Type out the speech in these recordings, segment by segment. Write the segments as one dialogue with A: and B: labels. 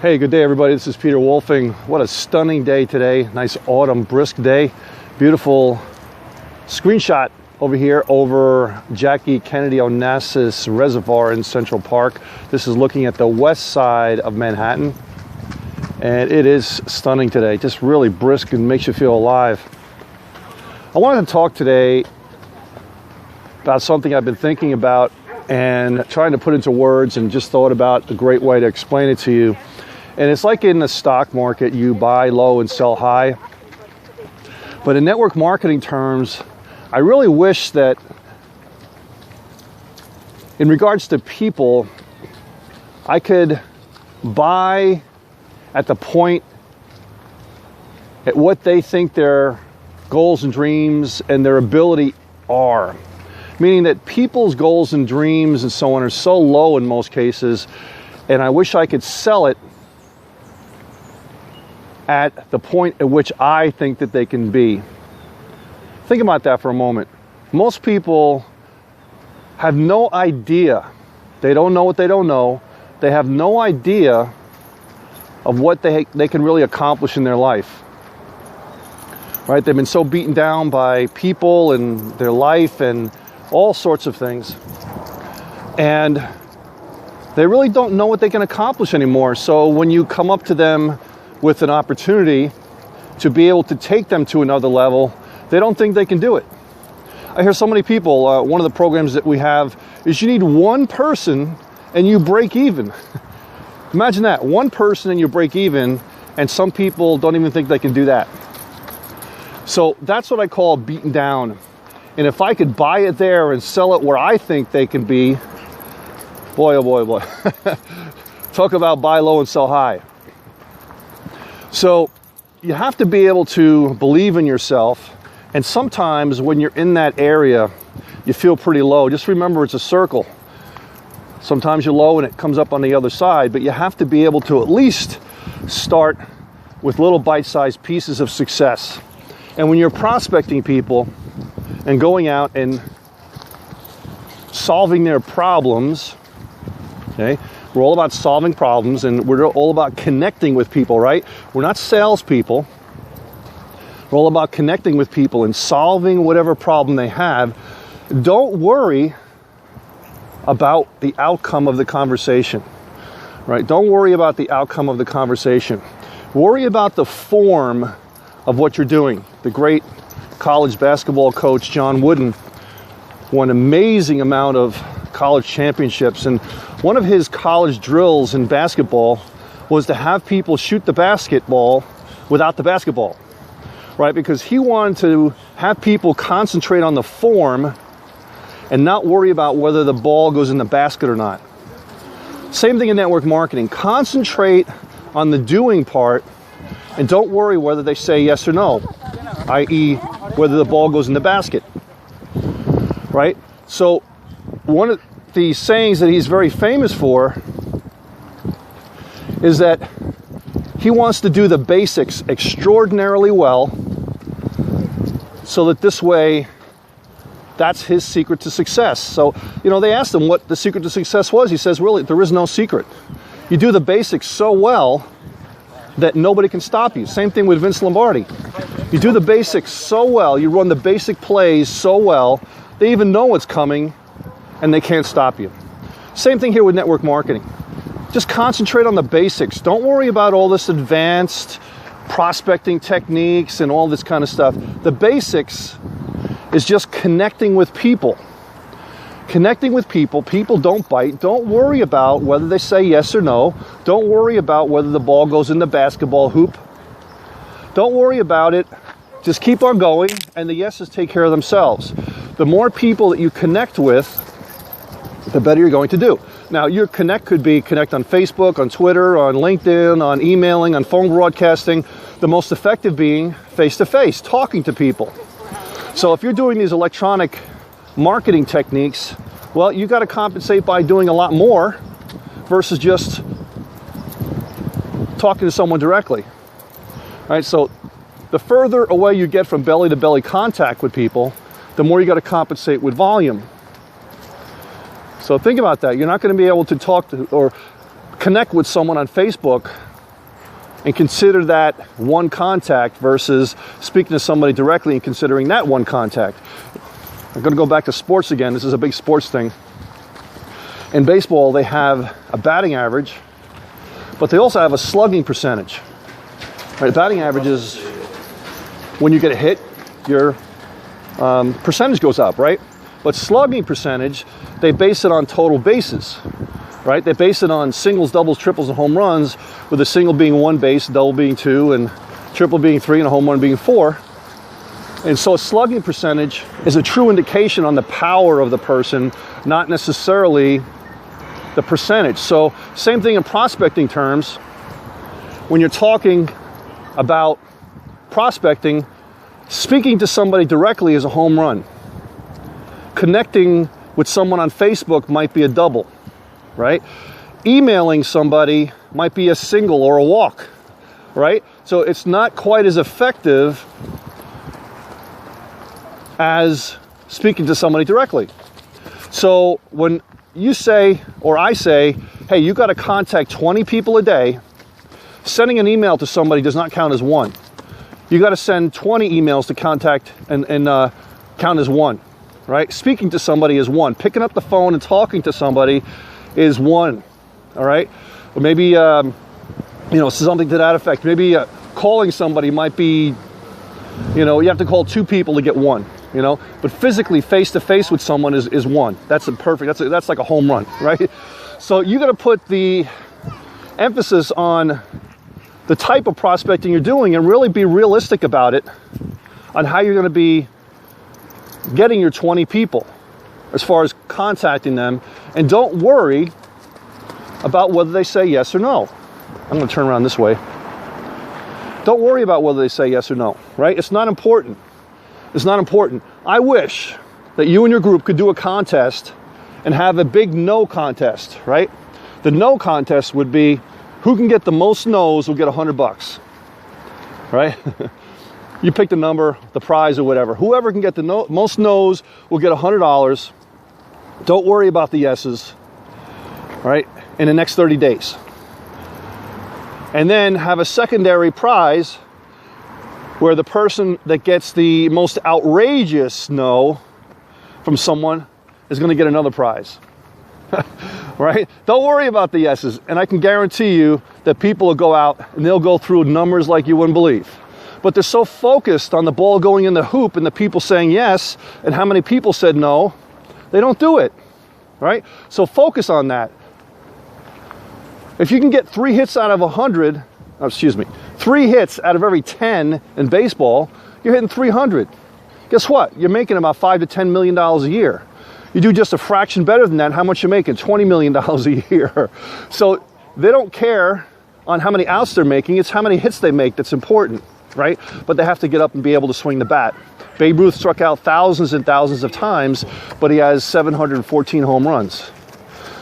A: Hey, good day everybody. This is Peter Wolfing. What a stunning day today. Nice autumn brisk day. Beautiful screenshot over here over Jackie Kennedy Onassis Reservoir in Central Park. This is looking at the west side of Manhattan. And it is stunning today. Just really brisk and makes you feel alive. I wanted to talk today about something I've been thinking about and trying to put into words, and just thought about a great way to explain it to you. And it's like in the stock market, you buy low and sell high. But in network marketing terms, I really wish that in regards to people, I could buy at the point at what they think their goals and dreams and their ability are. Meaning that people's goals and dreams and so on are so low in most cases, and I wish I could sell it at the point at which I think that they can be. Think about that for a moment. Most people have no idea. They don't know what they don't know. They have no idea of what they can really accomplish in their life. Right? They've been so beaten down by people and their life and all sorts of things. And they really don't know what they can accomplish anymore. So when you come up to them with an opportunity to be able to take them to another level, they don't think they can do it. I hear so many people, one of the programs that we have is you need one person and you break even. Imagine that, one person and you break even, and some people don't even think they can do that. So that's what I call beaten down. And if I could buy it there and sell it where I think they can be, boy, oh boy, oh boy. Talk about buy low and sell high. So you have to be able to believe in yourself. And sometimes when you're in that area, you feel pretty low. Just remember, it's a circle. Sometimes you're low and it comes up on the other side, but you have to be able to at least start with little bite-sized pieces of success. And when you're prospecting people and going out and solving their problems, okay? We're all about solving problems, and we're all about connecting with people, right? We're not salespeople. We're all about connecting with people and solving whatever problem they have. Don't worry about the outcome of the conversation, right? Don't worry about the outcome of the conversation. Worry about the form of what you're doing. The great college basketball coach John Wooden won an amazing amount of college championships, and one of his college drills in basketball was to have people shoot the basketball without the basketball, right? Because he wanted to have people concentrate on the form and not worry about whether the ball goes in the basket or not. Same thing in network marketing. Concentrate on the doing part and don't worry whether they say yes or no, i.e. whether the ball goes in the basket, right? So one of the sayings that he's very famous for is that he wants to do the basics extraordinarily well, so that this way, that's his secret to success. So, they asked him what the secret to success was. He says, really, there is no secret. You do the basics so well that nobody can stop you. Same thing with Vince Lombardi. You do the basics so well, you run the basic plays so well, they even know what's coming and they can't stop you. Same thing here with network marketing. Just concentrate on the basics. Don't worry about all this advanced prospecting techniques and all this kind of stuff. The basics is just connecting with people. Connecting with people. People don't bite. Don't worry about whether they say yes or no. Don't worry about whether the ball goes in the basketball hoop. Don't worry about it. Just keep on going, and the yeses take care of themselves. The more people that you connect with, the better you're going to do. Now, your connect could be connect on Facebook, on Twitter, on LinkedIn, on emailing, on phone broadcasting. The most effective being face-to-face, talking to people. So if you're doing these electronic marketing techniques, well, you got to compensate by doing a lot more versus just talking to someone directly. All right, so the further away you get from belly-to-belly contact with people, the more you got to compensate with volume. So think about that. You're not going to be able to talk to or connect with someone on Facebook and consider that one contact versus speaking to somebody directly and considering that one contact. I'm going to go back to sports again. This is a big sports thing. In baseball, they have a batting average, but they also have a slugging percentage. Right, batting average is when you get a hit, your percentage goes up, right? But slugging percentage, they base it on total bases, right? They base it on singles, doubles, triples, and home runs, with a single being 1 base, double being 2, and triple being 3, and a home run being 4. And so a slugging percentage is a true indication on the power of the person, not necessarily the percentage. So same thing in prospecting terms. When you're talking about prospecting, speaking to somebody directly is a home run. Connecting with someone on Facebook might be a double, right? Emailing somebody might be a single or a walk, right? So it's not quite as effective as speaking to somebody directly. So when you say, or I say, hey, you got to contact 20 people a day, sending an email to somebody does not count as one. You got to send 20 emails to contact and count as one, right? Speaking to somebody is one. Picking up the phone and talking to somebody is one, all right? Or maybe, something to that effect. Maybe calling somebody might be, you have to call 2 people to get one, But physically, face-to-face with someone is one. That's that's like a home run, right? So you got to put the emphasis on the type of prospecting you're doing and really be realistic about it on how you're going to be getting your 20 people as far as contacting them. And don't worry about whether they say yes or no. I'm going to turn around this way. Don't worry about whether they say yes or no, right? It's not important. It's not important. I wish that you and your group could do a contest and have a big no contest, right? The no contest would be who can get the most no's will get $100, right? You pick the number, the prize, or whatever. Whoever can get the most no's will get $100. Don't worry about the yeses, right? In the next 30 days. And then have a secondary prize where the person that gets the most outrageous no from someone is going to get another prize. Right? Don't worry about the yeses. And I can guarantee you that people will go out and they'll go through numbers like you wouldn't believe. But they're so focused on the ball going in the hoop and the people saying yes and how many people said no, they don't do it. Right? So focus on that. If you can get 3 hits out of 100, 3 hits out of every 10 in baseball, you're hitting 300. Guess what? You're making about $5 to $10 million a year. You do just a fraction better than that, how much you're making? $20 million a year. So they don't care on how many outs they're making, it's how many hits they make that's important, right? But they have to get up and be able to swing the bat. Babe Ruth struck out thousands and thousands of times, but he has 714 home runs.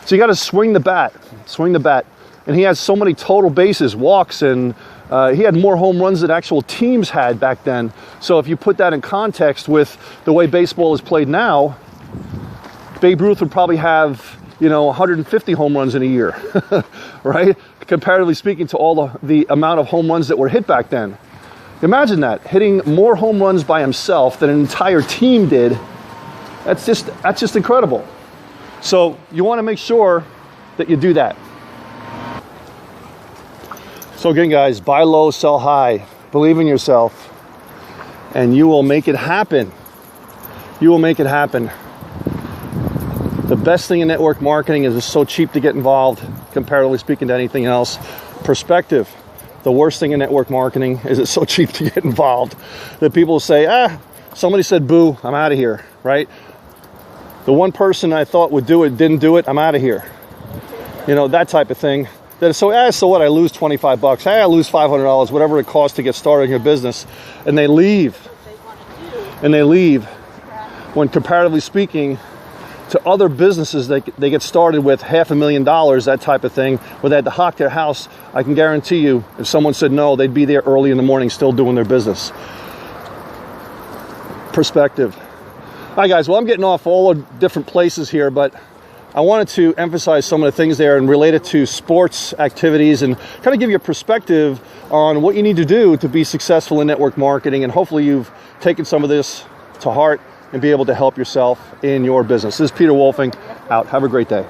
A: So you got to swing the bat. And he has so many total bases, walks, and he had more home runs than actual teams had back then. So if you put that in context with the way baseball is played now, Babe Ruth would probably have, 150 home runs in a year, right? Comparatively speaking to all the amount of home runs that were hit back then. Imagine that, hitting more home runs by himself than an entire team did. That's just incredible. So you want to make sure that you do that. So again, guys, buy low, sell high. Believe in yourself, and you will make it happen. You will make it happen. The best thing in network marketing is it's so cheap to get involved, comparatively speaking to anything else. Perspective. The worst thing in network marketing is it's so cheap to get involved that people say, somebody said boo, I'm out of here, right? The one person I thought would do it didn't do it, I'm out of here. That type of thing. So what? I lose $25. I lose $500, whatever it costs to get started in your business. And they leave. When comparatively speaking to other businesses, they get started with $500,000, that type of thing, where they had to hawk their house. I can guarantee you, if someone said no, they'd be there early in the morning still doing their business. Perspective. All right, guys, well, I'm getting off all the different places here, but I wanted to emphasize some of the things there and relate it to sports activities and kind of give you a perspective on what you need to do to be successful in network marketing, and hopefully you've taken some of this to heart and be able to help yourself in your business. This is Peter Wolfing, out. Have a great day.